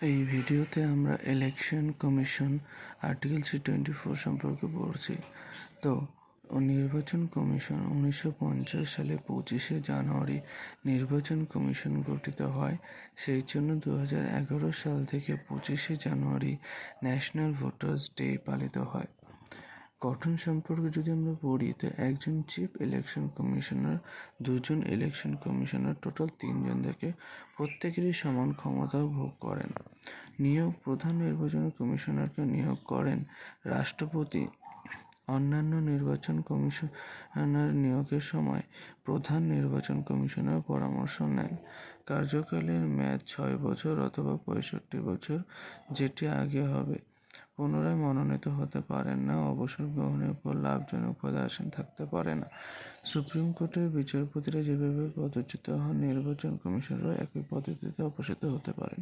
এই ভিডিওতে আমরা ইলেকশন কমিশন আর্টিকেল 324 সম্পর্কে পড়ছি। তো নির্বাচন কমিশন 1950 সালে 25শে জানুয়ারি নির্বাচন কমিশন গঠিত হয়। সেই জন্য 2011 সাল থেকে 25শে জানুয়ারি ন্যাশনাল ভোটার্স ডে পালিত হয়। গঠন সম্পর্কে যদি আমরা পড়ি, তো একজন চিফ ইলেকশন কমিশনার, দুজন ইলেকশন কমিশনার, টোটাল 3জন থেকে প্রত্যেকেরই সমান ক্ষমতা ভোগ করেন। নিয়োগ: প্রধান নির্বাচন কমিশনারকে নিয়োগ করেন রাষ্ট্রপতি। অন্যান্য নির্বাচন কমিশনার নিয়োগের সময় প্রধান নির্বাচন কমিশনার পরামর্শ নেন। কার্যকালের মেয়াদ 6 বছর অথবা 65 বছর, যেটি আগে হবে। পুনরায় মনোনীত হতে পারেন না। অবসর গ্রহণের পর লাভজনক পদে আসীন থাকতে পারে না। সুপ্রিম কোর্টের বিচারপতিরা যেভাবে পদচ্যুত হন, নির্বাচন কমিশনারও একই পদ্ধতিতে অপসারিত হতে পারেন।